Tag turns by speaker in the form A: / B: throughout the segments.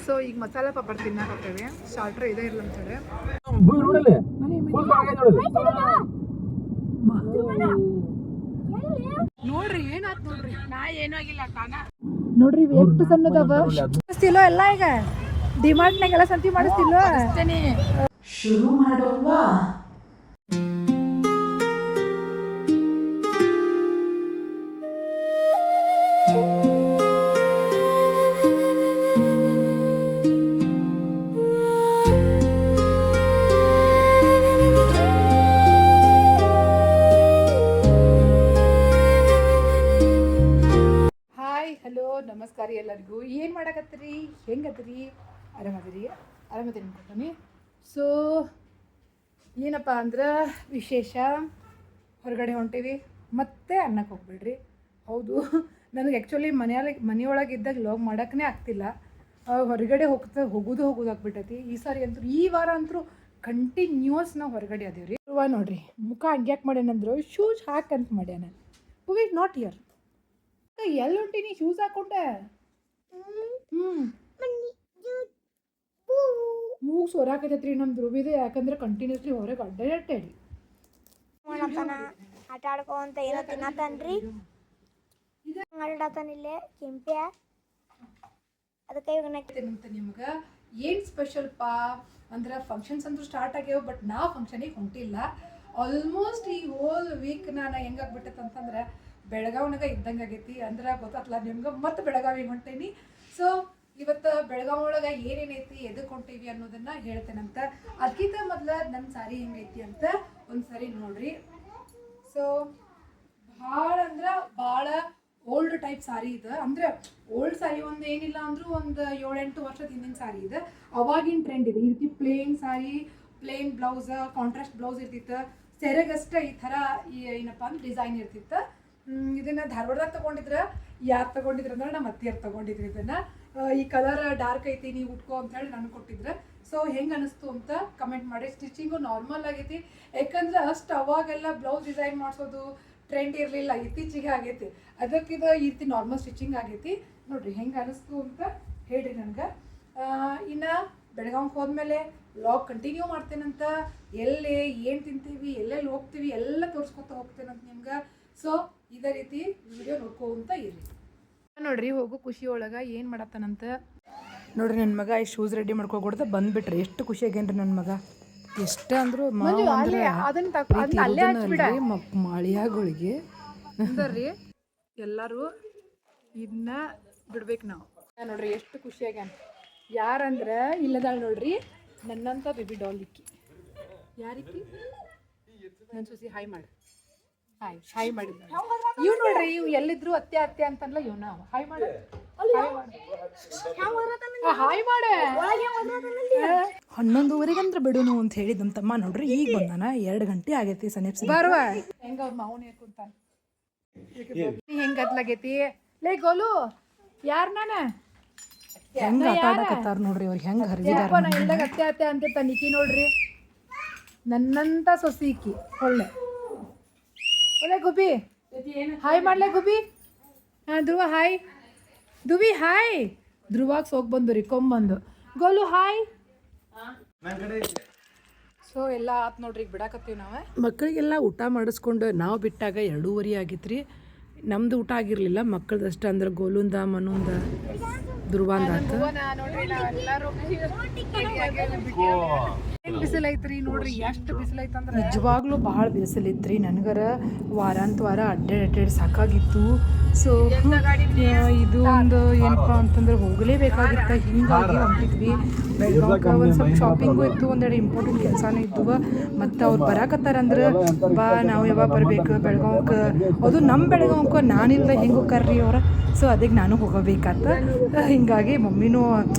A: So ಈಗ ಮಸಾಲೆ papad ತಿನ್ನಕತ್ತೇವೆ. Starter ಇದೇ ಇರಲ್ಲ ಅಂತೇಳಿ ನೋಡ್ರಿ ಏನಾತ್ ನೋಡ್ರಿ. ನಾ ಏನೂ ಆಗಿಲ್ಲ ತಾನ ನೋಡ್ರಿ ಎಷ್ಟು ಸಣ್ಣದವ ಮಾಡಿಸ್ತಿಲ್ಲೋ ಎಲ್ಲ. ಈಗ ಡಿಮಾರ್ಟ್ನಾಗೆಲ್ಲ ಸಂತಿ ಮಾಡಿಸ್ತಿಲ್ವ? ಶುರು ಮಾಡೋಲ್ವಾ? ನಮಸ್ಕಾರ ಎಲ್ಲರಿಗೂ. ಏನು ಮಾಡಕತ್ತೀರಿ? ಹೆಂಗದ್ರಿ? ಆರಾಮದಿರಿ? ಆರಾಮದಿರಿ ಅನ್ಕೊತೀನಿ. ಸೊ ಏನಪ್ಪ ಅಂದ್ರೆ ವಿಶೇಷ, ಹೊರಗಡೆ ಹೊಂಟೀವಿ. ಮತ್ತೆ ಅನ್ನಕ್ಕೆ ಹೋಗ್ಬಿಡ್ರಿ. ಹೌದು, ನನಗೆ ಆ್ಯಕ್ಚುಲಿ ಮನೆಯೊಳಗೆ ಇದ್ದಾಗ ಲಾಗ್ ಮಾಡೋಕ್ಕೇ ಆಗ್ತಿಲ್ಲ. ಹೊರಗಡೆ ಹೋಗೋದು ಆಗ್ಬಿಟ್ಟೈತಿ. ಈ ಸಾರಿ ಅಂತೂ, ಈ ವಾರ ಅಂತೂ ಕಂಟಿನ್ಯೂಸ್ ನಾವು ಹೊರಗಡೆ ಅದೇವ್ರಿ. ನೋಡ್ರಿ ಮುಖ ಹಂಗ್ಯಾಕೆ ಮಾಡ್ಯಾನಂದ್ರು, ಶೂಸ್ ಹಾಕಂತ ಮಾಡ್ಯಾನ. Who is not year. ಎಲ್ಲಿ ಹೊಂಟೀನಿ? ಶೂಸ್ ಹಾಕೊಂಡೆ. ಮೂಗು ಸೊರಾಕತೈತ್ರಿ ನಮ್ಮ ಧ್ರುವಿದೆ. ಯಾಕಂದ್ರೆ ಕಂಟಿನ್ಯೂಸ್ಲಿ ಹೊರಗೆ ಅಡ್ಡಾಡಿ
B: ಆಟ ಆಡ್ಕೊಂತ ಏನೋ ತಿನ್ನತನ್ರಿ. ಆಡತಾನಿಲ್ಲೇ ಕೆಂಪ್ಯ. ಅದಕ್ಕೆ
A: ನಿಮ್ಗೆ ಏನು ಸ್ಪೆಷಲ್ ಪಾ ಅಂದ್ರೆ ಫಂಕ್ಷನ್ಸ್ ಅಂತೂ ಸ್ಟಾರ್ಟ್ ಆಗ್ಯಾವ. ಬಟ್ ನಾ ಫಂಕ್ಷನಿಗೆ ಹೊಂಟಿಲ್ಲ. ಆಲ್ಮೋಸ್ಟ್ ಈ ಹೋಲ್ ವೀಕ್ ನಾನು ಹೆಂಗಾಗ್ಬಿಟ್ಟೈತೆ ಅಂತಂದ್ರೆ ಬೆಳಗಾವ್ನಾಗ ಇದ್ದಂಗೆ ಆಗೈತಿ. ಅಂದ್ರೆ ಗೊತ್ತಾಗ್ತಲ್ಲ ನಿಮ್ಗೆ. ಮತ್ತೆ ಬೆಳಗಾವಿಗೆ ಹೊಂಟೀನಿ. ಸೊ ಇವತ್ತು ಬೆಳಗಾವಿ ಒಳಗೆ ಏನೇನೈತಿ, ಎದಕ್ಕೆ ಹೊಂಟೀವಿ ಅನ್ನೋದನ್ನ ಹೇಳ್ತೇನಂತ. ಅದಕ್ಕಿಂತ ಮೊದಲು ನನ್ನ ಸಾರಿ ಹೆಂಗೈತಿ ಅಂತ ಒಂದು ಸಾರಿ ನೋಡ್ರಿ. ಸೊ ಭಾಳ ಓಲ್ಡ್ ಟೈಪ್ ಸಾರಿ ಇದೆ. ಅಂದ್ರೆ ಓಲ್ಡ್ ಸಾರಿ ಒಂದು ಏನಿಲ್ಲ ಅಂದ್ರೂ ಒಂದು 7-8 ವರ್ಷದ ಹಿಂದಿನ ಸಾರಿ ಇದೆ. ಅವಾಗಿನ ಟ್ರೆಂಡ್ ಇದೆ. ಈ ರೀತಿ ಪ್ಲೇನ್ ಸಾರಿ, ಪ್ಲೇನ್ ಬ್ಲೌಸ್, ಕಾಂಟ್ರಾಸ್ಟ್ ಬ್ಲೌಸ್ ಇರ್ತಿತ್ತು. ಸೆರೆಗಷ್ಟೇ ಈ ಥರ ಏನಪ್ಪ ಅಂದ್ರೆ ಡಿಸೈನ್ ಇರ್ತಿತ್ತು. ಇದನ್ನು ಧಾರವಾಡದಾಗ ತೊಗೊಂಡಿದ್ರೆ, ಯಾರು ತೊಗೊಂಡಿದ್ರು ಅಂದ್ರೆ ನಮ್ಮ ಅತ್ತಿಯರು ತೊಗೊಂಡಿದ್ರು ಇದನ್ನು. ಈ ಕಲರ್ ಡಾರ್ಕ್ ಐತಿ, ನೀವು ಉಟ್ಕೋ ಅಂತೇಳಿ ನನಗೆ ಕೊಟ್ಟಿದ್ರೆ. ಸೊ ಹೆಂಗೆ ಅನಿಸ್ತು ಅಂತ ಕಮೆಂಟ್ ಮಾಡಿ. ಸ್ಟಿಚಿಂಗು ನಾರ್ಮಲ್ ಆಗೈತಿ. ಯಾಕಂದ್ರೆ ಅಷ್ಟು ಅವಾಗೆಲ್ಲ ಬ್ಲೌಸ್ ಡಿಸೈನ್ ಮಾಡಿಸೋದು ಟ್ರೆಂಡ್ ಇರಲಿಲ್ಲ. ಇತ್ತೀಚೆಗೆ ಆಗೈತಿ. ಅದಕ್ಕಿದು ಈ ರೀತಿ ನಾರ್ಮಲ್ ಸ್ಟಿಚಿಂಗ್ ಆಗೈತಿ. ನೋಡಿರಿ ಹೆಂಗೆ ಅನಿಸ್ತು ಅಂತ ಹೇಳಿ ನನಗೆ. ಇನ್ನು ಬೆಳಗಾವಿಗೆ ಹೋದ್ಮೇಲೆ ವ್ಲಾಗ್ ಕಂಟಿನ್ಯೂ ಮಾಡ್ತೇನಂತ. ಎಲ್ಲಿ ಏನು ತಿಂತೀವಿ, ಎಲ್ಲೆಲ್ಲಿ ಹೋಗ್ತೀವಿ ಎಲ್ಲ ತೋರಿಸ್ಕೊತ ಹೋಗ್ತೇನಂತ ನಿಮ್ಗೆ. ಸೊ ಇದೇ ರೀತಿ ವಿಡಿಯೋ ನೋಡ್ಕೊಂತ ಇರಿ. ನೋಡ್ರಿ ಹೋಗೋ ಖುಷಿ ಒಳಗೆ ಏನು ಮಾಡತ್ತಾನಂತ ನೋಡ್ರಿ. ನನ್ನ ಮಗ ಈ ಶೂಸ್ ರೆಡಿ ಮಾಡ್ಕೊಡ್ದ ಬಂದ್ಬಿಟ್ರಿ. ಎಷ್ಟು ಖುಷಿ ಆಗೇನ್ರಿ ನನ್ನ ಮಗ. ಎಷ್ಟ ಅಂದ್ರು ಮಾಳಿಯಾಗಳಿಗೆ ಅಂದ್ರಿ ಎಲ್ಲರೂ ಇದನ್ನ ಬಿಡ್ಬೇಕು ನಾವು. ನೋಡ್ರಿ ಎಷ್ಟು ಖುಷಿ ಆಗ್ಯಾನ. ಯಾರಂದ್ರೆ ಇಲ್ಲದಾಳ ನೋಡ್ರಿ ನನ್ನಂತ ಬೇಬಿ ಡಾಲ್ ಇಕ್ಕಿ. ಯಾರಿಕ್ಕಿ? ನನ್ನ ಸುಸಿ ಹಾಯ್ ಮಾಡಿ. ಹಾಯ್ ಮಾಡಿ. ಇವ್ ನೋಡ್ರಿ, ಇವ್ ಎಲ್ಲಿದ್ರು ಅತ್ತೆ ಅಂತಲ್ಲ. ಇವ್ ನಾವು ಹಾಯ್ ಮಾಡ. ಹಾಯ್ ಮಾಡ. 11:30 ಬಿಡುನು ಅಂತ ಹೇಳಿದ್ ನಮ್ಮ ತಮ್ಮ. ನೋಡ್ರಿ ಈಗ ಬಂದಾನ. 2 ಗಂಟೆ ಆಗೈತಿ. ಸನೇಪ್ಸಿ ಬರುವ ಹೆಂಗ ಮಾವನ್ ಕುಂತಾನ. ಹೆಂಗ ಅದ್ಲಾಗೈತಿ ಲೇ ಗೋಲು. ಯಾರ್ ನಾನ ಹೆಂಗ ಆಟ ಆಡಕತ್ತಾರ ನೋಡ್ರಿ. ಅವ್ರಿಗೆ ಹೆಂಗ ಹರಿದಾರ. ಇಲ್ದಾಗ ಅತ್ತೆ ಅಂತ ನಿಕ್ಕಿ ನೋಡ್ರಿ. ನನ್ನಂತ ಸೊಸಿ ಇಕ್ಕಿ ಒಳ್ಳೆ ಒಳ್ಳೆ. ಗುಬಿ ಹಾಯ್ ಮಾಡ್ಲೆ. ಗುಬಿ ಧ್ರುವ ಹಾಯ್. ದುವಿ ಹಾಯ್. ಧ್ರುವಾಗ ಹೋಗಿ ಬಂದು ರೀ ಕೊಂಬಂದು. Goal hi. ಸೊ ಎಲ್ಲ ಆತ್ ನೋಡ್ರಿ. ಈಗ ಬಿಡಾಕತ್ತೀವಿ ನಾವು. ಮಕ್ಕಳಿಗೆಲ್ಲ ಊಟ ಮಾಡಿಸ್ಕೊಂಡು ನಾವು ಬಿಟ್ಟಾಗ 2:30 ಆಗಿತ್ತು. ನಮ್ದು ಊಟ ಆಗಿರಲಿಲ್ಲ, ಮಕ್ಕಳದಷ್ಟು. ಅಂದ್ರೆ ಗೋಲುಂದ, ಮನುಂದ, ಧ್ರುವಂದ ಆತ. ಬಿಸಿಲು ಐತ್ರಿ ನೋಡ್ರಿ. ಎಷ್ಟು ಬಿಸಿಲು ಐತಂದ್ರೆ ನಿಜವಾಗ್ಲೂ ಭಾಳ ಬಿಸಿಲು ಐತ್ರಿ. ನನಗರ ವಾರ ಅಡ್ಡಾಡಿ ಸಾಕಾಗಿತ್ತು. ಸೊ ಇದು ಒಂದು ಏನಪ್ಪ ಅಂತಂದ್ರೆ ಹೋಗಲೇಬೇಕಾಗಿತ್ತು. ಹಿಂಗಾಗಿ ಹೊಂಟಿದ್ವಿ ಬೆಳಗಾವಿಗೆ. ಒಂದು ಸ್ವಲ್ಪ ಶಾಪಿಂಗು ಇತ್ತು, ಒಂದೆರಡು ಇಂಪಾರ್ಟೆಂಟ್ ಕೆಲಸನೂ ಇದ್ವು. ಮತ್ತು ಅವ್ರು ಬರಾಕತ್ತಾರಂದ್ರೆ ಬಾ ನಾವು ಯಾವಾಗ ಬರಬೇಕು ಬೆಳಗಾವಿಗೆ. ಅದು ನಮ್ಮ ಬೆಳಗಾವಿಗೆ ನಾನಿಲ್ಲ ಹೆಂಗೆ ಹೋಗ್ತಾರ್ರಿ ಅವ್ರ. ಸೊ ಅದಕ್ಕೆ ನಾನು ಹೋಗಬೇಕಾತ. ಹಿಂಗಾಗಿ ಮಮ್ಮಿನೂ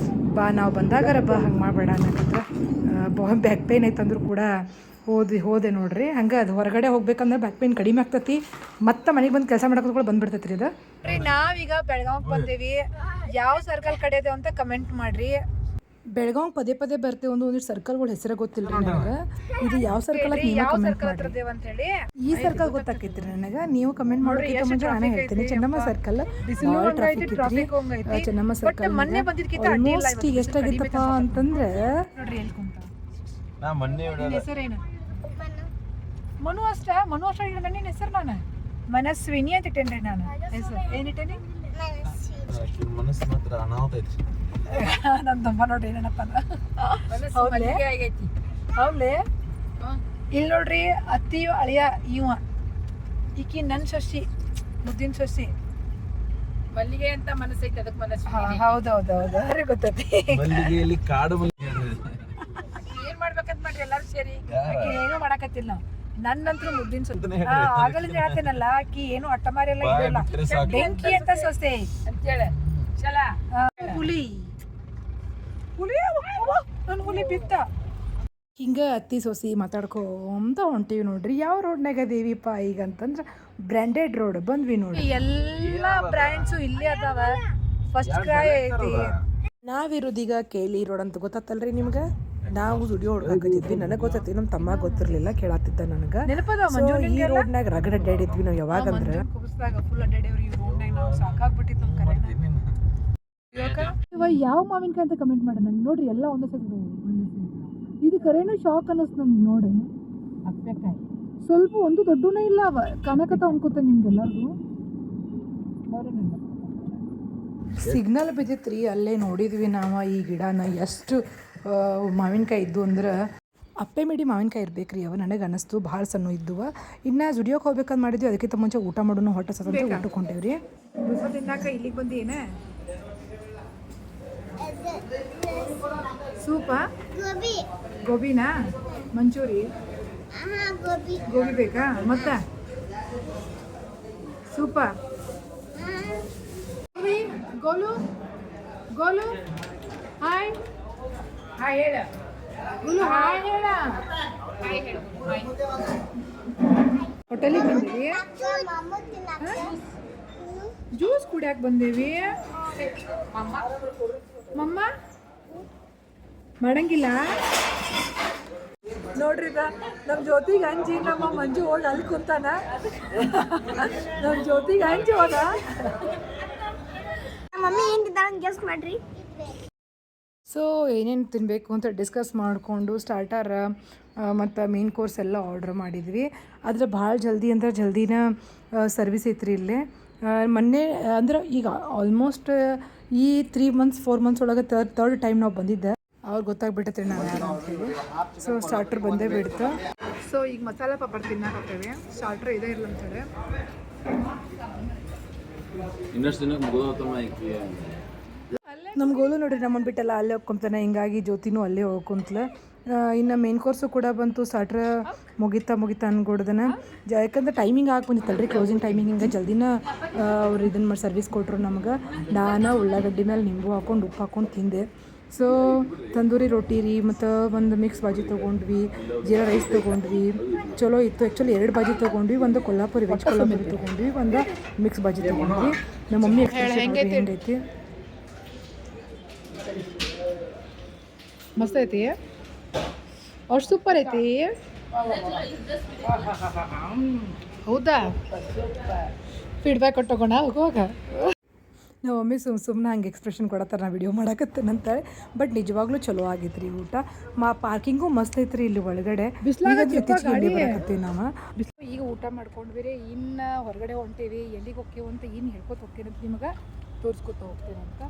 A: ಬಾ ನಾವು ಬಂದಾಗಾರ ಬಾ ಹಂಗೆ ಮಾಡಬೇಡ ಅನ್ನಕತ್ರ. ಬ್ಯಾಕ್ ಪೇನ್ ಐತಂದ್ರೂ ಕೂಡ ಹೋದೆ ನೋಡ್ರಿ. ಹಂಗೆ ಅದು ಹೊರಗಡೆ ಹೋಗ್ಬೇಕಂದ್ರೆ ಬ್ಯಾಕ್ ಪೇನ್ ಕಡಿಮೆ ಆಗ್ತೈತಿ. ಮತ್ತೆ ಮನೆಗೆ ಬಂದು ಕೆಲಸ ಮಾಡೋದು ಕೂಡ ಬಂದ್ಬಿಡ್ತೈತಿ ರೀ ಇದು. ನಾವೀಗ ಬೆಳಗಾವಿಗೆ ಬಂದೀವಿ. ಯಾವ ಸರ್ಕಲ್ ಕಡೆ ಇದೆ ಅಂತ ಕಮೆಂಟ್ ಮಾಡಿರಿ. ಬೆಳಗಾವ್ ಪದೇ ಪದೇ ಬರ್ತೇವೆ ಒಂದಿಷ್ಟು ಸರ್ಕಲ್ಗಳ ಹೆಸರು ಗೊತ್ತಿಲ್ಲ ನನಗೆ. ಇದು ಯಾವ ಸರ್ಕಲ್ ಅಂತ ನೀವು ಕಮೆಂಟ್ ಮಾಡಿ. ಈ ಸರ್ಕಲ್ ಗೊತ್ತಾಕೈತ್ರಿ ನನಗೆ. ನೀವು ಕಮೆಂಟ್ ಮಾಡೋಕ್ಕಿಂತ ಮುಂಚೆ ನಾನು ಹೇಳ್ತೀನಿ. ಚೆನ್ನಮ್ಮ ಸರ್ಕಲ್ ಭಾಳ ಟ್ರಾಫಿಕ್ ಐತ್ರಿ. ಚೆನ್ನಮ್ಮ ಸರ್ಕಲ್ ಆಲ್ಮೋಸ್ಟ್ ಈಗ ಎಷ್ಟಾಗಿತ್ತಪ್ಪ ಅಂತಂದ್ರೆ ಹೆಸರೇನು ಮನು ಅಷ್ಟ ನನ್ನ ಹೆಸರು ನಾನು ಮನಸ್ವಿನಿ ಅಂತ ಇಟ್ಟೇನ್ರಿ ನಾನು ಹೆಸರು ಏನಿಟ್ಟೇನಿ
C: ಮನಸ್ಸು ಮಾತ್ರ ಅನಾಹುತ ಐತಿ.
A: ನನ್ನ ತಮ್ಮ ನೋಡ್ರಿ ಏನಪ್ಪ ಹೌದ್ಲೆ ಇಲ್ಲಿ ನೋಡ್ರಿ ಅತ್ತಿಯು ಅಳಿಯ ಇವ ಈಕಿ ನನ್ನ ಸೊಸಿ ಮುದ್ದಿನ ಸೊಸಿ
D: ಮಲ್ಲಿಗೆ ಅಂತ ಮನಸ್ಸೈತೆ ಅದಕ್ಕೆ ಮನಸ್ಸು
A: ಹೌದೌದು ಅವ್ರಿಗೆ ಗೊತ್ತೈತಿ.
C: ಮಲ್ಲಿಗೆಯಲ್ಲಿ ಕಾಡು ಮಲ್ಲಿಗೆ
D: ಏನ್ ಮಾಡ್ಬೇಕಂತ ಮಾಡ್ರಿ ಎಲ್ಲಾರು ಸೇರಿ
A: ಆಕಿ ಏನೂ ಮಾಡಕತ್ತಿಲ್ಲ ನಾವು. ನನ್ನಂತೂ ಮುದ್ದಿನ ಸೊಸಿ ಆಗಲಿಂದ ಹೇಳ್ತೇನಲ್ಲ ಆಕಿ ಏನು ಅಟ್ಟಮಾರಿ ಎಲ್ಲ ಇರಲ್ಲ ಬೆಂಕಿ ಅಂತ ಸೊಸೆ
D: ಅಂತೇಳಿ ಚಲ
A: ಹುಲಿ ನನ್ನ ಹುಲಿ ಬಿತ್ತ ಹಿಂಗೆ ಅತ್ತಿ ಸೊಸಿ ಮಾತಾಡ್ಕೊಂತ ಹೊಂಟೀವಿ ನೋಡ್ರಿ. ಯಾವ ರೋಡ್ನಾಗ ಅದೇವಿಪ್ಪ ಈಗ ಅಂತಂದ್ರೆ ಬ್ರ್ಯಾಂಡೆಡ್ ರೋಡ್ ಬಂದ್ವಿ ನೋಡ್ರಿ. ಎಲ್ಲ ಬ್ರ್ಯಾಂಡ್ಸು ಇಲ್ಲೇ ಅದಾವ. ಫಸ್ಟ್ ಕ್ರೈ ಐತಿ. ನಾವಿರೋದೀಗ ಕೇಲಿ ರೋಡ್ ಅಂತ ಗೊತ್ತಾತಲ್ರಿ ನಿಮ್ಗೆ. ನಾವು ಸ್ಟುಡಿಯೋ ಹೊಡ್ಕಾಕತ್ತಿದ್ವಿ. ನನಗೆ ಗೊತ್ತೈತಿ, ನಮ್ಮ ತಮ್ಮ ಗೊತ್ತಿರಲಿಲ್ಲ, ಕೇಳತ್ತಿದ್ದ ನನಗೆ. ಈ ರೋಡ್ನಾಗ ರಗಡ್ ಅಡ್ಡಾಡಿದ್ವಿ ನಾವು. ಯಾವಾಗಂದ್ರೆ ಫುಲ್ ಅಡ್ಡಾಡೇವ್ರಿ ಈ ರೋಡ್ನಾಗ. ನಾವು ಸಾಕಾಗ್ಬಿಟ್ಟಿತ್ತು ನಮ್ಮ ಕರೆ. ಇವಾಗ ಯಾವ ಮಾವಿನಕಾಯಿ ಅಂತ ಕಮೆಂಟ್ ಮಾಡಿ ನನಗೆ ನೋಡ್ರಿ. ಎಲ್ಲ ಒಂದೇ ಸತಿ ಇದು ಕರೆನೂ ಶಾಕ್ ಅನ್ನಿಸ್ತು ನಮ್ಗೆ ನೋಡಿ.
D: ಅಪ್ಪೆಕಾಯಿ
A: ಸ್ವಲ್ಪ ಒಂದು ದೊಡ್ಡನೇ ಇಲ್ಲ ಅವ ಕನಕತ ಅನ್ಕೋತ ನಿಮ್ಗೆಲ್ಲರಿಗೂ. ಸಿಗ್ನಲ್ ಬಿದ್ದಿತ್ರಿ, ಅಲ್ಲೇ ನೋಡಿದ್ವಿ ನಾವು ಈ ಗಿಡನ. ಎಷ್ಟು ಮಾವಿನಕಾಯಿ ಇದ್ದು ಅಂದ್ರೆ ಅಪ್ಪೆ ಮಿಡಿ ಮಾವಿನಕಾಯಿ ಇರ್ಬೇಕ್ರಿ ಅವ. ನನಗೆ ಅನ್ನಿಸ್ತು ಭಾಳ ಸಣ್ಣ ಇದ್ದುವ. ಇನ್ನು ಜುಡಿಯೋಕೆ ಹೋಗ್ಬೇಕಂತ ಮಾಡಿದ್ವಿ. ಅದಕ್ಕಿಂತ ಮುಂಚೆ ಊಟ ಮಾಡೋಣ ಹೊಟ್ಟೆ ಸದಂತೆ ಊಟಕ್ಕೆ ಹೊಂಟೇವ್ರಿ. ತಿನ್ನಾಕ ಇಲ್ಲಿಗೆ ಬಂದು ಏನೇ ಸೂಪ ಗೋಬಿನಾ ಮಂಚೂರಿ ಗೋಬಿ ಬೇಕಾ ಮತ್ತೆ ಸೂಪ ಗೋಲು ಗೋಲು ಹಾಯ್
D: ಹಾಯ್ ಹೇಳ
A: ಗೋಲು ಹಾಯ್ ಹೇಳ. ಹೋಟೆಲಿಗೆ ಬಂದೇವಿ, ಜ್ಯೂಸ್ ಕುಡಿಯಾಕೆ ಬಂದೇವಿ. ಮಮ್ಮ ಮಾಡಂಗಿಲ್ಲ ನೋಡ್ರಿ. ನಮ್ಮ ಜ್ಯೋತಿಗೆ ಹಂಚಿ ನಮ್ಮ ಮಂಜು ಹೋಗಿ ಅಲ್ಲಿ ಕುಂತಾನ. ನಮ್ಮ ಜ್ಯೋತಿಗೆ ಹಂಚಿ ಹೋದ.
B: ಮಮ್ಮಿ ಏನು ತಿಂತಾಳೆ ಗೆಸ್ ಮಾಡ್ರಿ.
A: ಸೊ ಏನೇನು ತಿನ್ನಬೇಕು ಅಂತ ಡಿಸ್ಕಸ್ ಮಾಡಿಕೊಂಡು ಸ್ಟಾರ್ಟರ್ ಮತ್ತು ಮೇನ್ ಕೋರ್ಸ್ ಎಲ್ಲ ಆರ್ಡ್ರ್ ಮಾಡಿದ್ವಿ. ಆದರೆ ಭಾಳ ಜಲ್ದಿ ಅಂದ್ರೆ ಜಲ್ದಿನ ಸರ್ವಿಸ್ ಐತ್ರಿ ಇಲ್ಲೇ. ಮೊನ್ನೆ ಅಂದ್ರೆ ಈಗ ಆಲ್ಮೋಸ್ಟ್ ಈ 3 months 4 months ಒಳಗೆ ಥರ್ಡ್ ಟೈಮ್ ನಾವು ಬಂದಿದ್ದೆ. ಅವ್ರು ಗೊತ್ತಾಗ್ಬಿಟ್ಟೈತ್ರಿ ನಾವು ಯಾರು ಅಂತೇಳಿ. ಸೊ ಸ್ಟಾರ್ಟರ್ ಬಂದೇ ಬಿಡ್ತು. ಸೊ ಈಗ ಮಸಾಲೆ ಪಾಪಡ್ ತಿನ್ನಕತ್ತೇವೆ. ಸ್ಟಾರ್ಟರ್ ಇದೇ ಇರಲ್ಲ ಅಂತೇಳಿ.
C: ಇನ್ನಷ್ಟು ದಿನಕ್ಕೆ ಮುಗಿದೋತಮ್ಮ ಈಕಿ.
A: ನಮ್ಮ ಗೋಲು ನೋಡ್ರಿ ನಮ್ಮನ್ನು ಬಿಟ್ಟೆಲ್ಲ ಅಲ್ಲೇ ಹೋಗ್ಕೊಂತಾನೆ. ಹಿಂಗಾಗಿ ಜ್ಯೋತಿನೂ ಅಲ್ಲೇ ಹೋಗ್ಕೊಂತಲ. ಇನ್ನು ಮೇನ್ ಕೋರ್ಸು ಕೂಡ ಬಂತು. ಸ್ಟಾರ್ಟ್ರ್ ಮುಗಿತಾ ಅನ್ಕೊಡ್ದನ ಯಾಕಂದ್ರೆ ಟೈಮಿಂಗ್ ಹಾಕಿ ಬಂದಿತ್ತಲ್ರಿ, ಕ್ಲೋಸಿಂಗ್ ಟೈಮಿಂಗ್. ಹಿಂಗೆ ಜಲ್ದಿನ ಅವ್ರು ಇದನ್ನು ಮಾಡಿ ಸರ್ವಿಸ್ ಕೊಟ್ಟರು ನಮ್ಗೆ. ನಾನು ಉಳ್ಳಾಗಡ್ಡಿ ಮೇಲೆ ನಿಂಬು ಹಾಕ್ಕೊಂಡು ಉಪ್ಪು ಹಾಕ್ಕೊಂಡು ತಿಂದೆ. ಸೊ ತಂದೂರಿ ರೊಟ್ಟಿ ರೀ ಮತ್ತು ಒಂದು ಮಿಕ್ಸ್ ಬಾಜಿ ತೊಗೊಂಡ್ವಿ, ಜೀರಾ ರೈಸ್ ತೊಗೊಂಡ್ವಿ. ಚಲೋ ಇತ್ತು. ಆ್ಯಕ್ಚುಲಿ 2 ಬಾಜಿ ತೊಗೊಂಡ್ವಿ. ಒಂದು ಕೊಲ್ಲಾಪುರಿ ವೆಜ್ ಕೊಲ್ಲಾಪುರಿ ತೊಗೊಂಡ್ವಿ, ಒಂದು ಮಿಕ್ಸ್ ಬಾಜಿ ತೊಗೊಂಡ್ವಿ. ನಮ್ಮ ಮಮ್ಮಿ ಹೆಂಗೈತಿ ಮಸ್ತ್ ಐತಿ, ಅಷ್ಟು ಸೂಪರ್ ಐತಿ. ಹೌದಾ ಫೀಡ್ಬ್ಯಾಕ್ ಕೊಟ್ಟೋಗೋಣ ಹೋಗುವಾಗ. ನಮ್ಮ ಮಮ್ಮಿ ಸುಮ್ಮನೆ ಹಂಗೆ ಎಕ್ಸ್ಪ್ರೆಷನ್ ಕೊಡತ್ತಾರೆ ನಾ ವಿಡಿಯೋ ಮಾಡಕತ್ತೇನಂತೇಳಿ. ಬಟ್ ನಿಜವಾಗ್ಲೂ ಚಲೋ ಆಗೈತ್ರಿ ಊಟ. ಪಾರ್ಕಿಂಗು ಮಸ್ತ್ ಐತ್ರಿ ಇಲ್ಲಿ ಒಳಗಡೆ. ಬರಕತ್ತೀವಿ ನಾವು. ಈಗ ಊಟ ಮಾಡ್ಕೊಂಡ್ವಿ ರೀ. ಇನ್ನು ಹೊರಗಡೆ ಹೊಂಟೀವಿ. ಎಲ್ಲಿಗೆ ಹೋಗ್ತೀವಿ ಅಂತ ಇನ್ನು ಹೇಳ್ಕೊತ ಹೋಗ್ತೀನಂತ ನಿಮಗೆ ತೋರಿಸ್ಕೊತ ಹೋಗ್ತೀನಂತ.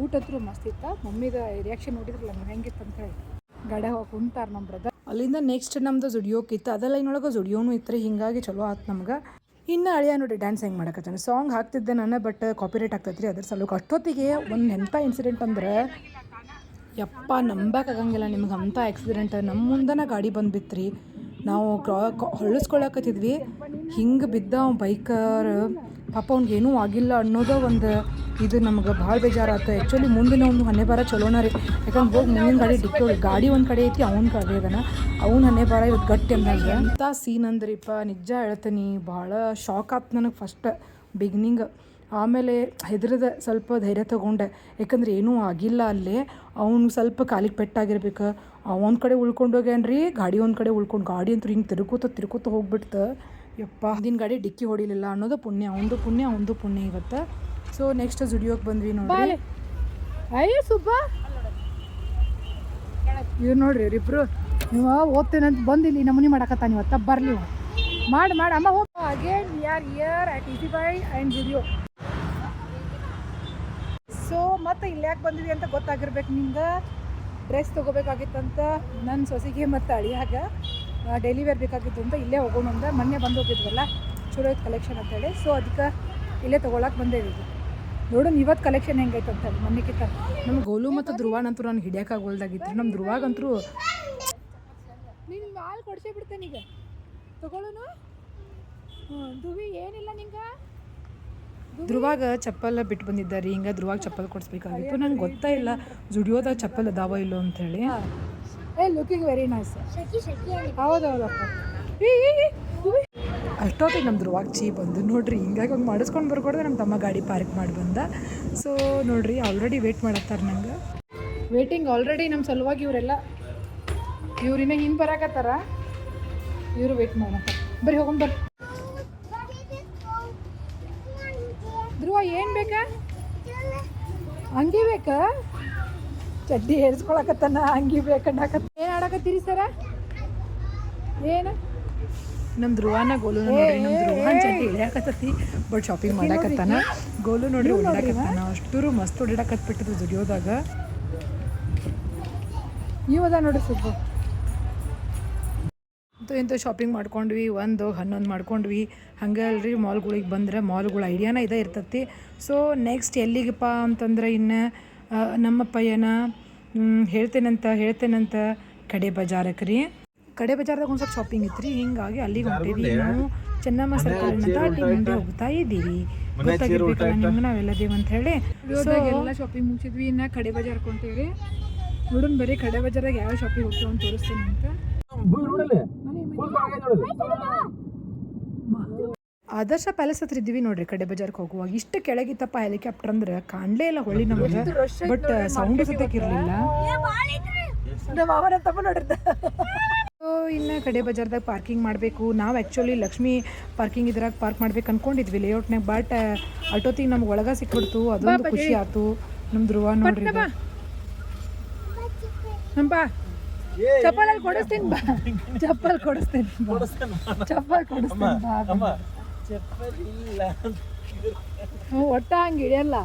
A: ಊಟ ಹತ್ರ ಮಸ್ತ್ ಇತ್ತ. ಮಮ್ಮಿದ ರಿಯಾಕ್ಷನ್ ನೋಡಿದ್ರಲ್ಲ ನೀವು ಹೆಂಗಿತ್ತು ಅಂತ ಹೇಳಿ. ಗಾಡಿ ಹೋಗಿ ಕುಂತಾರೆ ನಮ್ಮ ಬ್ರದರ್. ಅಲ್ಲಿಂದ ನೆಕ್ಸ್ಟ್ ನಮ್ಮದು ಜುಡಿಯೋಕೆ ಇತ್ತು. ಅದೆಲ್ಲ ಇನ್ನೊಳಗೆ ಜುಡಿಯೋನು ಇತ್ತು ರೀ. ಹಿಂಗಾಗಿ ಚಲೋ ಆಯ್ತು ನಮ್ಗೆ. ಇನ್ನು ಅಳಿಯ ನೋಡಿ ಡ್ಯಾನ್ಸ್ ಹೆಂಗೆ ಮಾಡಕತ್ತಾನೆ. ಸಾಂಗ್ ಹಾಕ್ತಿದ್ದೆ ನಾನು, ಬಟ್ ಕಾಪಿರೈಟ್ ಆಗ್ತೈತೆ ರೀ ಅದ್ರ ಸಲುವಾಗಿ. ಅಷ್ಟೊತ್ತಿಗೆ ಒಂದು ಎಂಥ ಇನ್ಸಿಡೆಂಟ್ ಅಂದ್ರೆ ಯಪ್ಪ ನಂಬಕ್ಕಾಗಂಗಿಲ್ಲ ನಿಮ್ಗೆ. ಅಂಥ ಆಕ್ಸಿಡೆಂಟ್ ನಮ್ಮ ಮುಂದನ ಗಾಡಿ ಬಂದುಬಿತ್ರಿ. ನಾವು ಹೊಳ್ಳಿಸ್ಕೊಳಕತ್ತಿದ್ವಿ. ಹಿಂಗೆ ಬಿದ್ದ ಅವ್ನು ಬೈಕರ್. ಪಾಪ ಅವ್ನಿಗೆ ಏನೂ ಆಗಿಲ್ಲ ಅನ್ನೋದು ಒಂದು ಇದು ನಮ್ಗೆ ಭಾಳ ಬೇಜಾರಾಯ್ತು. ಆ್ಯಕ್ಚುಲಿ ಮುಂದಿನ ಒಂದು ಹನ್ನೆ ಬಾರ ಚಲೋನ ರೀ. ಯಾಕಂದ್ರೆ ಹೋಗಿ ಮುಂದಿನ ಗಾಡಿ ಡಿಕ್ಕಿ ಗಾಡಿ ಒಂದು ಕಡೆ ಐತಿ, ಅವ್ನ ಕಡೆ ಅದನ ಅವ್ನು ಹನ್ನೆ ಬಾರ ಇವತ್ತು ಗಟ್ಟಿ ಅಂದಂಗೆ. ಅಂಥ ಸೀನ್ ಅಂದ್ರಿಪ್ಪ ನಿಜ ಹೇಳ್ತೀನಿ. ಭಾಳ ಶಾಕ್ ಆಯ್ತು ನನಗೆ ಫಸ್ಟ್ ಬಿಗಿನಿಂಗ್. ಆಮೇಲೆ ಹೆದರದ ಸ್ವಲ್ಪ ಧೈರ್ಯ ತೊಗೊಂಡೆ, ಯಾಕಂದ್ರೆ ಏನೂ ಆಗಿಲ್ಲ ಅಲ್ಲಿ. ಅವ್ನು ಸ್ವಲ್ಪ ಕಾಲಿಗೆ ಪೆಟ್ಟಾಗಿರ್ಬೇಕು, ಒಂದು ಕಡೆ ಉಳ್ಕೊಂಡೋಗ್ಯಾನ್ರಿ, ಗಾಡಿ ಒಂದು ಕಡೆ ಉಳ್ಕೊಂಡು, ಗಾಡಿ ಅಂತೂ ಹಿಂಗೆ ತಿರುಕೋತ ಹೋಗ್ಬಿಡ್ತು. ಯಪ್ಪ, ದಿನ ಗಾಡಿ ಡಿಕ್ಕಿ ಹೊಡಿಲಿಲ್ಲ ಅನ್ನೋದು ಪುಣ್ಯ, ಅವನದು ಪುಣ್ಯ ಇವತ್ತು. ಸೊ ನೆಕ್ಸ್ಟ್ ಜುಡಿಯೋಕ್ಕೆ ಬಂದ್ವಿ ನೋಡಿ. ಅಯ್ಯ ಸುಬ್ಬ, ಇವ್ರು ನೋಡ್ರಿ ಇವ್ರಿಬ್ರು, ನೀವು ಓದ್ತೇನಂತ ಬಂದಿಲ್ಲಿ ನಮೂನಿ ಮಾಡಕತ್ತಾನ ಇವತ್ತ. ಬರ್ಲಿ ಮಾಡಿ ಅಮ್ಮ ಹೋಗಿ. Again we are here at easy by and Zudio. So ಮತ್ತೆ ಇಲ್ಲಿ ಯಾಕೆ ಬಂದಿವಿ ಅಂತ ಗೊತ್ತಾಗಿರ್ಬೇಕು ನಿಮ್ಗೆ. ಡ್ರೆಸ್ ತೊಗೋಬೇಕಾಗಿತ್ತಂತ ನನ್ನ ಸೊಸೆಗೆ ಮತ್ತು ಅಳಿಯಾಗ ಡೈಲಿ ವೇರ್ ಬೇಕಾಗಿತ್ತು ಅಂತ ಇಲ್ಲೇ ಹೋಗೋಣ ಅಂದ. ಮೊನ್ನೆ ಬಂದು ಹೋಗಿದ್ವಲ್ಲ, ಚಲೋ ಐತೆ ಕಲೆಕ್ಷನ್ ಅಂತೇಳಿ. ಸೊ ಅದಕ್ಕೆ ಇಲ್ಲೇ ತೊಗೊಳಕ್ಕೆ ಬಂದೇವಿ. ನೋಡೋಣ ಇವತ್ತು ಕಲೆಕ್ಷನ್ ಹೆಂಗೈತೆ ಅಂತೇಳಿ. ಮೊನ್ನೆಕಿಂತ ನಮ್ಮ ಗೋಲು ಮತ್ತು ಧ್ರುವಾನಂತೂ ನಾನು ಹಿಡಿಯೋಕ್ಕಾಗೋಲ್ದಾಗಿತ್ತು. ನಮ್ಮ ಧ್ರುವಾಗಂತೂ ನೀನು ಹಾಲು ಕೊಡ್ಸೇ ಬಿಡ್ತೇನೆ ಈಗ, ತಗೊಳ್ಳೋನು. ಧ್ರುವಿ ಏನಿಲ್ಲ ನಿಂಗೆ. ಧ್ರುವಾಗ ಚಪ್ಪಲ್ ಬಿಟ್ಟು ಬಂದಿದ್ದಾರೆ, ಹಿಂಗೆ ಧ್ರುವಾಗ ಚಪ್ಪಲ್ ಕೊಡಿಸ್ಬೇಕಾಗಿತ್ತು. ನಂಗೆ ಗೊತ್ತಾ ಇಲ್ಲ ಜುಡಿಯೋದಾಗ ಚಪ್ಪಲ್ ಅದಾವ ಇಲ್ಲೋ ಅಂಥೇಳಿ. Looking very nice. ಹೌದಪ್ಪ. ಅಷ್ಟೊತ್ತಿಗೆ ನಮ್ಮ ಧ್ರುವಾಗ ಚೀ ಬಂದು ನೋಡ್ರಿ, ಹಿಂಗಾಗಿ ಒಂದು ಮಾಡಿಸ್ಕೊಂಡು ಬರ್ಕೊಡ್ದೆ ನಮ್ಮ ತಮ್ಮ ಗಾಡಿ ಪಾರ್ಕ್ ಮಾಡಿ ಬಂದ. ಸೊ ನೋಡ್ರಿ ಆಲ್ರೆಡಿ ವೇಟ್ ಮಾಡತ್ತಾರೆ ನಂಗೆ. ವೇಟಿಂಗ್ ಆಲ್ರೆಡಿ ನಮ್ಮ ಸಲುವಾಗಿ ಇವರೆಲ್ಲ ಇವ್ರಿನ್ನ ಹಿಂದೆ ಬರಾಕತ್ತಾರ, ಇವರು ವೇಟ್ ಮಾಡತ್ತಾರೆ. ಬರ್ರಿ ಹೋಗೋಣ ಬರ್ರಿ. ಧ್ರುವ ಏನು ಬೇಕಾ? ಅಂಗಿ ಬೇಕಾ? ಚಡ್ಡಿ ಹೇರ್ಸ್ಕೊಳಕತ್ತಾನ, ಅಂಗಿ ಬೇಕನ್ನಕತ್ತ. ಏನು ಆಡಕತ್ತೀರಿ ಸರ? ಏನು ನಮ್ಮ ಧ್ರುವನ ಗೋಲು ನೋಡ್ರಿ, ನಮ್ಮ ಧ್ರುವನ ಚಡ್ಡಿ ಇಳಿಯಾಕತ್ತತಿ, ಬಟ್ ಶಾಪಿಂಗ್ ಮಾಡಾಕತ್ತಾನ. ಗೋಲು ನೋಡ್ರಿ ಓಡಾಡಕತ್ತಾನ, ಅಷ್ಟೂರು ಮಸ್ತ್ ಓಡಾಡಕತ್ಬಿಟ್ಟಿದ್ರು ಜುಡಿಯೋದಾಗ. ನೀವು ಅದ ನೋಡ್ರಿ ಸುಬ್ಬ. ಇಂಥ ಶಾಪಿಂಗ್ ಮಾಡ್ಕೊಂಡ್ವಿ, 1 11 ಮಾಡ್ಕೊಂಡ್ವಿ. ಹಂಗೆ ಅಲ್ರಿ ಮಾಲ್ಗಳಿಗೆ ಬಂದ್ರೆ ಮಾಲ್ಗಳ ಐಡಿಯಾನ ಇದೇ ಇರ್ತತಿ. ಸೊ ನೆಕ್ಸ್ಟ್ ಎಲ್ಲಿಗಪ್ಪ ಅಂತಂದ್ರೆ ಇನ್ನು ನಮ್ಮ ಪಯ್ಯನ ಹೇಳ್ತೇನಂತ ಕಡೆ ಬಜಾರಕ್ಕೆ ರೀ. ಕಡೆ ಬಜಾರ್ದಾಗ ಒಂದು ಸ್ವಲ್ಪ ಶಾಪಿಂಗ್ ಇತ್ತು ರೀ, ಹಿಂಗಾಗಿ ಅಲ್ಲಿಗೆ ಹೊಂಟೀವಿ ನಾವು. ಚೆನ್ನಮ್ಮ ಸರ್ಕಲ್ ದಾಟಿ ಮುಂದೆ ಹೋಗ್ತಾ ಇದ್ದೀವಿ. ಗೊತ್ತಾಗಿರ್ಬೇಕಲ್ಲ ನಿಮ್ಗೆ ನಾವೆಲ್ಲದೇವು ಅಂತ ಹೇಳಿ. ಸೊ ಎಲ್ಲ ಶಾಪಿಂಗ್ ಮುಗಿಸಿದ್ವಿ, ಇನ್ನು ಕಡೆ ಬಜಾರ್ಗೆ ಹೊಂಟೀವಿ. ನೋಡೋಣ ಬರೀ ಕಡೆ ಬಜಾರಾಗ ಯಾವ ಶಾಪಿಂಗ್ ಹೋಗ್ತೀವಿ ಅಂತ ತೋರಿಸ್ತೀನಿ ಅಂತ. ಆದರ್ಶ ಪ್ಯಾಲೇಸ್ ಹತ್ರ ಇದ್ದೀವಿ ನೋಡ್ರಿ. ಕಡೆ ಬಜಾರ್ಗೆ ಹೋಗುವಾಗ ಇಷ್ಟು ಕೆಳಗಿತ್ತಪ್ಪ ಹೆಲಿಕಾಪ್ಟರ್ ಅಂದ್ರೆ ಕಾಣಲೇ ಇಲ್ಲ ಹೊಳ್ಳಿ ನಮಗೆ, ಬಟ್ ಸೌಂಡ್ ಸತ್ಯಕ್ಕೆ ಇರಲಿಲ್ಲ. ಇನ್ನು ಕಡೆ ಬಜಾರ್ದಾಗ ಪಾರ್ಕಿಂಗ್ ಮಾಡಬೇಕು ನಾವು. ಆ್ಯಕ್ಚುಲಿ ಲಕ್ಷ್ಮಿ ಪಾರ್ಕಿಂಗ್ ಇದ್ರಾಗ ಪಾರ್ಕ್ ಮಾಡ್ಬೇಕು ಅನ್ಕೊಂಡಿದ್ವಿ ಲೇಔಟ್ನಾಗ, ಬಟ್ ಅಟೋತಿಗೆ ನಮ್ಗೆ ಒಳಗೆ ಸಿಕ್ಬಿಡ್ತು. ಅದೊಂದು ಖುಷಿ ಆಯ್ತು. ನಮ್ಮ ಧ್ರುವ ನೋಡ್ರಿ, ಚಪ್ಪಲ್ ಕೊಡಿಸ್ತೀನಿ ಬಾ, ಚಪ್ಪಲ್ ಕೊಡಿಸ್ತೀನಿ ಬಾ. ಒಟ್ಟ ಹಂಗೆ ಇಳಿಯಲ್ಲ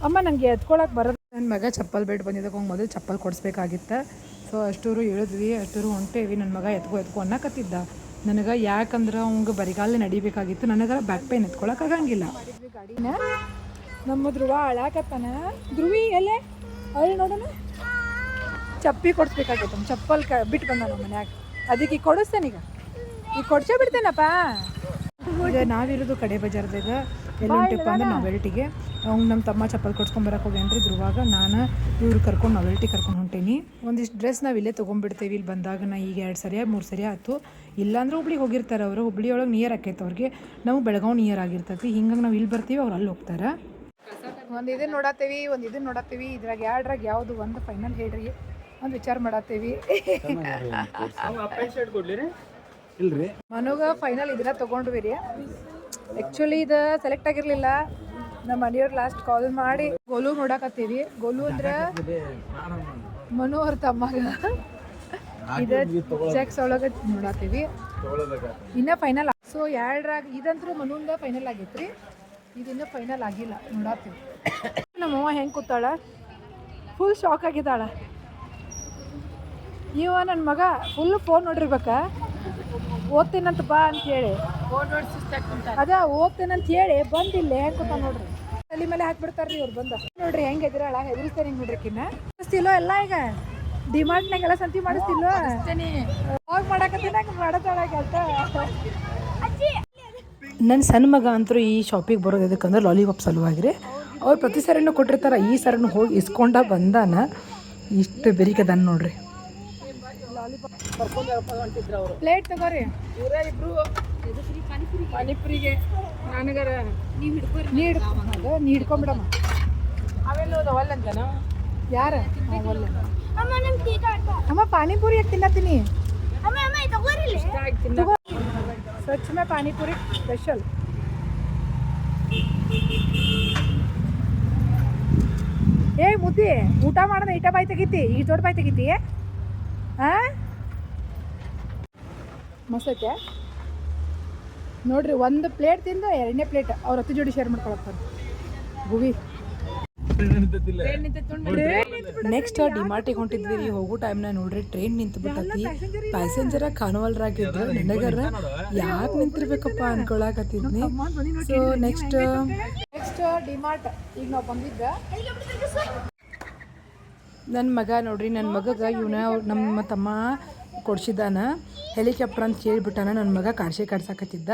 A: ಅಮ್ಮ, ನನಗೆ ಎತ್ಕೊಳಕ್ಕೆ ಬರೋದು. ನನ್ನ ಮಗ ಚಪ್ಪಲ್ ಬೇಡ ಬಂದಿದ್ದಕ್ಕೆ ಅವ್ನು ಮೊದಲು ಚಪ್ಪಲ್ ಕೊಡಿಸ್ಬೇಕಾಗಿತ್ತು. ಸೊ ಅಷ್ಟೂರು ಇಳಿದ್ವಿ, ಅಷ್ಟೂರು ಹೊಂಟೇವಿ. ನನ್ನ ಮಗ ಎತ್ಕೊ ಅನ್ನಕತ್ತಿದ್ದ ನನಗೆ, ಯಾಕಂದ್ರೆ ಅವ್ಗೆ ಬರಿಗಾಲೇ ನಡಿಬೇಕಾಗಿತ್ತು. ನನಗೆ ಬ್ಯಾಕ್ ಪೇನ್ ಎತ್ಕೊಳಕ್ಕಾಗಂಗಿಲ್ಲ. ಗಾಡಿನ ನಮ್ಮ ಧ್ರುವ ಅಳಾಕತ್ತಾನ. ಧ್ರುವಿ ಎಲ್ಲೇ ಅಳಿ ನೋಡೋಣ. ಚಪ್ಪಿ ಕೊಡಿಸ್ಬೇಕಾಗಿತ್ತು, ಚಪ್ಪಲ್ ಬಿಟ್ಟು ಬಂದ ನಮ್ಮ ಮನ್ಯಾಗ. ಅದಕ್ಕೆ ಈಗ ಕೊಡಿಸ್ತೇನೆ, ಈಗ ಕೊಡ್ಸೇ ಬಿಡ್ತೇನಪ್ಪ. ಈಗ ನಾವಿರೋದು ಕಡೆ ಬಜಾರ್ದಾಗ. ಎಲ್ಲುಂಟಪ್ಪ ಅಂದ್ರೆ ನಾವೆಲ್ಟಿಗೆ. ಅವ್ನು ನಮ್ಮ ತಮ್ಮ ಚಪ್ಪಲ್ ಕೊಡ್ಸ್ಕೊಂಬರಕ್ಕೆ ಹೋಗ್ಯಾನ್ರಿ ಧ್ರುವಾಗ. ನಾನು ಇವ್ರು ಕರ್ಕೊಂಡು ನಾವೆಲ್ಟಿ ಕರ್ಕೊಂಡು ಹೊಂಟೇನಿ. ಒಂದಿಷ್ಟು ಡ್ರೆಸ್ ನಾವು ಇಲ್ಲೇ ತೊಗೊಂಡ್ಬಿಡ್ತೇವೆ. ಇಲ್ಲಿ ಬಂದಾಗ ನಾ ಈಗ 2 ಸರಿ 3 ಸರಿ ಆಯ್ತು. ಇಲ್ಲಾಂದ್ರೆ ಹುಬ್ಳಿಗೆ ಹೋಗಿರ್ತಾರೆ ಅವರು. ಹುಬ್ಳಿ ಒಳಗೆ ನಿಯರ್ ಆಕೈತೆ ಅವ್ರಿಗೆ, ನಾವು ಬೆಳಗಾವಿ ನಿಯರ್ ಆಗಿರ್ತೈತಿ. ಹಿಂಗಾಗಿ ನಾವು ಇಲ್ಲಿ ಬರ್ತೀವಿ, ಅವ್ರು ಅಲ್ಲಿ ಹೋಗ್ತಾರೆ. ಒಂದು ಇದನ್ನು ನೋಡತ್ತೀವಿ, ಇದ್ರಾಗ 2ರಾಗ ಯಾವುದು ಒಂದು ಫೈನಲ್ ಹೇಳ್ರಿ, ಒಂದು ವಿಚಾರ ಮಾಡತ್ತೀವಿ. ಮನುಗ ಫೈನಲ್ ಇದ್ರ ತೊಗೊಂಡ್ವಿ ರೀ. ಆ್ಯಕ್ಚುಲಿ ಇದು ಸೆಲೆಕ್ಟ್ ಆಗಿರಲಿಲ್ಲ. ನಮ್ಮ ಮನೆಯವ್ರು ಲಾಸ್ಟ್ ಕಾಲ್ ಮಾಡಿ ಗೋಲು ನೋಡಕತ್ತೀವಿ. ಗೋಲು ಅಂದ್ರೆ ಮನು ಅವ್ರ ತಮ್ಮಗ. ಇದು ಚೆಕ್ಸ್ ಒಳಗೆ ನೋಡತ್ತೀವಿ, ಇನ್ನೂ ಫೈನಲ್. ಸೊ 2ರಾಗ ಇದಂತರೂ ಮನುಂದ ಫೈನಲ್ ಆಗೈತ್ರಿ, ಇದಿನ್ನೂ ಫೈನಲ್ ಆಗಿಲ್ಲ, ನೋಡತ್ತೀವಿ. ನಮ್ಮವ್ವ ಹೆಂಗೆ ಕೂತಾಳ, ಫುಲ್ ಶಾಕ್ ಆಗಿದ್ದಾಳ. ಇವ ನನ್ನ ಮಗ ಫುಲ್ ಫೋನ್ ನೋಡಿರ್ಬೇಕ. ಓದ್ತೇನಂತ ಬಾ ಅಂತ ಹೇಳಿ, ಅದ ಓದ್ತೇನಂತ ಹೇಳಿ ಬಂದಿಲ್ಲ. ಹೆಂಗೆ ಕೂತ ನೋಡ್ರಿ, ತಲೆ ಮೇಲೆ ಹಾಕ್ಬಿಡ್ತಾರ್ರಿ ಇವ್ರು ಬಂದ. ನೋಡ್ರಿ ಹೆಂಗೆ ಎದುರಾಳ, ಹೆದರಿಸ್ತಾನೆ ಹಿಂಗೆ ನೋಡ್ರಿಕಿನ್ನ. ಮಾಡಿಸ್ತಿಲ್ಲೋ ಎಲ್ಲ, ಈಗ ಡಿಮಾರ್ಟ್ನಾಗೆಲ್ಲ ಸಂತಿ ಮಾಡಿಸ್ತಿಲ್ಲೋ, ಹೋಗಿ ಮಾಡಕತ್ತೀನಿ ಮಾಡತಾಳಾಗ ಅಂತ. ನನ್ನ ಸಣ್ಣ ಮಗ ಅಂತೂ ಈ ಶಾಪಿಗೆ ಬರೋದು ಎದಕ್ಕಂದ್ರೆ ಲಾಲಿಪಾಪ್ ಸಲುವಾಗಿರಿ. ಅವ್ರು ಪ್ರತಿ ಸರಿನೂ ಕೊಟ್ಟಿರ್ತಾರೆ, ಈ ಸರಿನೂ ಹೋಗಿ ಇಸ್ಕೊಂಡ ಬಂದಾನ. ಇಷ್ಟು ಬೆರಿಕದಾನ ನೋಡ್ರಿ. ಪ್ಲೇಟ್ ತಗೋರಿ, ಇವರೇ ಇಬ್ರು ಪಾನಿಪುರಿಗೆ
D: ನನಗರ
A: ನೀ ಹಿಡ್ಕೊಂಬಿಡಮ್ಮ.
D: ಅವೆಲ್ಲ ಹೋದವಲ್ಲ ಅಂತನ
A: ಯಾರ ಒಲ್ಲೆ
B: ಅಮ್ಮ ನಮ್ ತೀಟ ಆಡ್ಕೊ.
A: ಅಮ್ಮ ಪಾನಿಪುರಿ ಯಾಕೆ ತಿನ್ನತ್ತೀನಿ?
B: ಅಮ್ಮ ಅಮ್ಮ ತಗೋರಿಲ್ಲ.
D: ಇಷ್ಟ ಆಗಿ ತಿನ್ನ
A: ಸ್ವಚ್ಛ ಮೇ ಪಾನಿಪುರಿ ಸ್ಪೆಷಲ್. ಏ ಮುದ್ದಿ, ಊಟ ಮಾಡೋದ ಇಟ ಬಾಯಿ ತೆಗಿತಿ, ಈ ದೊಡ್ಡ ಬಾಯಿ ತೆಗಿತಿ. ಮಸ್ತ್ ಐತೆ ನೋಡ್ರಿ. ಒಂದು ಪ್ಲೇಟ್ ತಿಂದು ಎರಡನೇ ಪ್ಲೇಟ್ ಅವ್ರ ಹತ್ತು ಜೋಡಿ ಶೇರ್ ಮಾಡ್ಕೊಳತ್ತಾರ ಗುವಿ. ನೆಕ್ಸ್ಟ್ ಡಿಮಾರ್ಟಿಗೆ ಹೊಂಟಿದ್ವಿ ರೀ. ಹೋಗೋ ಟೈಮ್ನ ನೋಡ್ರಿ ಟ್ರೈನ್ ನಿಂತು ಬಿಟ್ಟತಿ. ಪ್ಯಾಸೆಂಜರ ಕಾಣವಲ್ರಾಗಿದ್ರು. ನನಗರ ಯಾಕೆ ನಿಂತಿರ್ಬೇಕಪ್ಪ ಅನ್ಕೊಳಕತ್ತಿದ್ನಿ. ಸೊ ನೆಕ್ಸ್ಟ್ ಡಿಮಾರ್ಟ್ ಈಗ ನಾವು ಬಂದಿದ್ದ. ನನ್ನ ಮಗ ನೋಡ್ರಿ, ನನ್ನ ಮಗಗೆ ಇವನ ನಮ್ಮ ತಮ್ಮ ಕೊಡ್ಸಿದ್ದಾನ ಹೆಲಿಕಾಪ್ಟರ್ ಅಂತ ಕೇಳಿಬಿಟ್ಟಾನ. ನನ್ನ ಮಗ ಕಾಡ್ಸಾಕತ್ತಿದ್ದ.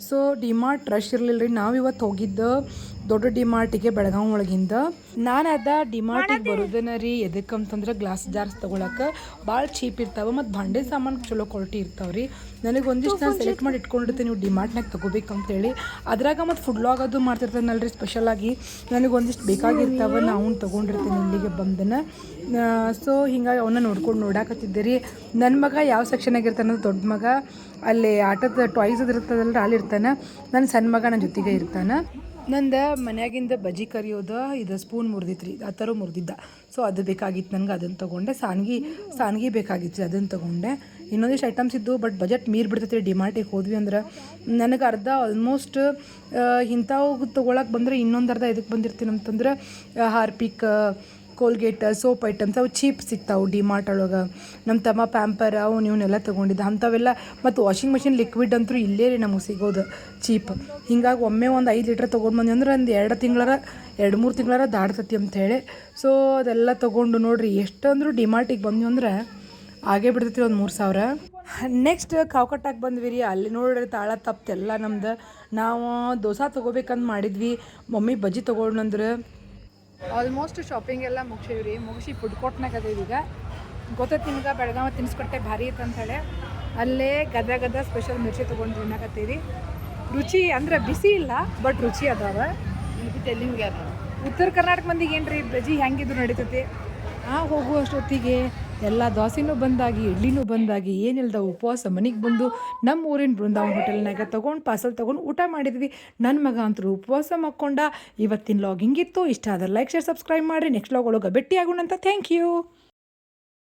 A: ಸೊ ಡಿಮಾರ್ಟ್ ರಶ್ ಇರಲಿಲ್ಲ ರೀ. ನಾವು ಇವತ್ತು ಹೋಗಿದ್ದು ದೊಡ್ಡ ಡಿಮಾರ್ಟಿಗೆ ಬೆಳಗಾವಿ ಒಳಗಿಂದ. ನಾನು ಡಿಮಾರ್ಟಿಗೆ ಬರೋದನ್ನ ರೀ ಎದಕ್ಕಂತಂದ್ರೆ ಗ್ಲಾಸ್ ಜಾರ್ಸ್ ತೊಗೊಳಕ್ಕೆ ಭಾಳ ಚೀಪ್ ಇರ್ತಾವೆ ಮತ್ತು ಭಾಂಡೆ ಸಾಮಾನು ಚಲೋ ಕ್ವಾಲಿಟಿ ಇರ್ತಾವೆ ರೀ. ನನಗೆ ಒಂದಿಷ್ಟು ನಾನು ಸೆಲೆಕ್ಟ್ ಮಾಡಿ ಇಟ್ಕೊಂಡಿರ್ತೀನಿ ನೀವು ಡಿಮಾರ್ಟ್ನಾಗ ತೊಗೋಬೇಕಂತೇಳಿ. ಅದ್ರಾಗ ಮತ್ತು ಫುಡ್ ಲಾಗ್ ಅದು ಮಾಡ್ತಿರ್ತಾನಲ್ರಿ ಸ್ಪೆಷಲಾಗಿ. ನನಗೆ ಒಂದಿಷ್ಟು ಬೇಕಾಗಿರ್ತಾವೆ, ನಾವು ತೊಗೊಂಡಿರ್ತೀನಿ ಇಲ್ಲಿಗೆ ಬಂದನ. ಸೊ ಹಿಂಗಾಗಿ ಅವನ್ನ ನೋಡಾಕತ್ತಿದ್ದೆ ರೀ. ನನ್ನ ಮಗ ಯಾವ ಸೆಕ್ಷನಾಗಿರ್ತಾನೆ, ದೊಡ್ಡ ಮಗ ಅಲ್ಲಿ ಆಟದ ಟಾಯ್ಸ್ ಇರ್ತದಲ್ಲ ಅಲ್ಲಿ ಇರ್ತಾನೆ. ನನ್ನ ಸಣ್ಣ ಮಗ ನನ್ನ ಜೊತೆಗೆ ಇರ್ತಾನೆ. ನಂದು ಮನ್ಯಾಗಿಂದ ಬಜ್ಜಿ ಕರಿಯೋದು ಇದು ಸ್ಪೂನ್ ಮುರಿದಿತ್ತು ರೀ, ಆ ಥರ ಮುರಿದಿದ್ದ. ಸೊ ಅದು ಬೇಕಾಗಿತ್ತು ನನಗೆ, ಅದನ್ನು ತೊಗೊಂಡೆ. ಸಾನ್ಗಿ ಬೇಕಾಗಿತ್ತು ರೀ, ಅದನ್ನು ತೊಗೊಂಡೆ. ಇನ್ನೊಂದಿಷ್ಟು ಐಟಮ್ಸ್ ಇದ್ದು ಬಟ್ ಬಜೆಟ್ ಮೀರಿ ಬಿಡ್ತೈತೆ ರೀ. ಡಿಮಾರ್ಟಿಗೆ ಹೋದ್ವಿ ಅಂದ್ರೆ ನನಗೆ ಅರ್ಧ ಆಲ್ಮೋಸ್ಟ್ ಇಂಥವು ತೊಗೊಳಕ್ಕೆ ಬಂದರೆ ಇನ್ನೊಂದು ಅರ್ಧ ಇದಕ್ಕೆ ಬಂದಿರ್ತೀನಿ ಅಂತಂದ್ರೆ ಹಾರ್ಪಿಕ್, ಕೋಲ್ಗೇಟ್, ಸೋಪ್ ಐಟಮ್ಸ್ ಅವು ಚೀಪ್ ಸಿಗ್ತಾವೆ ಡಿಮಾರ್ಟ್ ಒಳಗೆ. ನಮ್ಮ ತಮ್ಮ ಪ್ಯಾಂಪರ್ ಅವು ಇವನ್ನೆಲ್ಲ ತೊಗೊಂಡಿದ್ದೆ ಅಂಥವೆಲ್ಲ. ಮತ್ತು ವಾಷಿಂಗ್ ಮಿಷಿನ್ ಲಿಕ್ವಿಡ್ ಅಂತೂ ಇಲ್ಲೇ ರೀ ನಮಗೆ ಸಿಗೋದು ಚೀಪ್. ಹಿಂಗಾಗಿ ಒಮ್ಮೆ ಒಂದು 5 ಲೀಟ್ರ್ ತೊಗೊಂಡು ಬಂದ್ವಿ ಅಂದ್ರೆ ಒಂದು 2-3 ತಿಂಗಳಾರ ದಾಡ್ತತಿ ಅಂಥೇಳಿ. ಸೊ ಅದೆಲ್ಲ ತೊಗೊಂಡು ನೋಡಿರಿ ಎಷ್ಟಂದ್ರೂ ಡಿಮಾರ್ಟಿಗೆ ಬಂದ್ವಿ ಅಂದ್ರೆ ಆಗೇ ಬಿಡ್ತೈತಿ ಒಂದು 3,000. ನೆಕ್ಸ್ಟ್ ಕಾವ್ಕಟ್ಟಾಗಿ ಬಂದ್ವಿ ರೀ. ಅಲ್ಲಿ ನೋಡ್ರಿ ತಾಳ ತಪ್ಪೆಲ್ಲ ನಮ್ದು. ನಾವು ದೋಸೆ ತೊಗೋಬೇಕಂತ ಮಾಡಿದ್ವಿ, ಮಮ್ಮಿ ಬಜ್ಜಿ ತೊಗೊಂಡ್ನಂದ್ರೆ. ಆಲ್ಮೋಸ್ಟ್ ಶಾಪಿಂಗ್ ಎಲ್ಲ ಮುಗಿಸಿ ಫುಡ್ ಕೋರ್ಟ್ನಾಗ ಅದೇವಿ ಈಗ. ಗೊತ್ತೈತಿ ನಿಮ್ಗೆ ಬೆಳಗಾವಿ ತಿನ್ನಿಸ್ಕೊಟ್ಟೆ ಭಾರಿ ಇತ್ತು ಅಂಥೇಳಿ. ಅಲ್ಲೇ ಗದ ಸ್ಪೆಷಲ್ ಮಿರ್ಚಿ ತೊಗೊಂಡು ತಿನ್ನಕತ್ತೀವಿ. ರುಚಿ ಅಂದ್ರೆ ಬಿಸಿ ಇಲ್ಲ ಬಟ್ ರುಚಿ ಅದಾವ.
D: ನಿಮ್ಗೆ
A: ಉತ್ತರ ಕರ್ನಾಟಕ ಮಂದಿಗೆ ಏನು ರೀ ಬಜ್ಜಿ ಹೆಂಗಿದ್ರು ನಡೀತೈತಿ. ಹೋಗುವಷ್ಟೊತ್ತಿಗೆ ಎಲ್ಲ ದೋಸೆನೂ ಬಂದಾಗಿ, ಇಡ್ಲಿನೂ ಬಂದಾಗಿ, ಏನಿಲ್ದ ಉಪವಾಸ ಮನೆಗೆ ಬಂದು ನಮ್ಮ ಊರಿನ ಬೃಂದಾವನ್ ಹೋಟೆಲ್ನಾಗ ತೊಗೊಂಡು ಪಾರ್ಸಲ್ ತೊಗೊಂಡು ಊಟ ಮಾಡಿದ್ವಿ. ನನ್ನ ಮಗ ಅಂತೂ ಉಪವಾಸ ಮಾಡ್ಕೊಂಡ. ಇವತ್ತಿನ ಲಾಗ್ ಹಿಂಗಿತ್ತು. ಇಷ್ಟ ಆದ್ರೆ ಲೈಕ್, ಶೇರ್, ಸಬ್ಸ್ಕ್ರೈಬ್ ಮಾಡಿರಿ. ನೆಕ್ಸ್ಟ್ ಲಾಗ್ ಒಳಗೆ ಭೇಟಿ ಆಗೋಣ ಅಂತ. Thank you.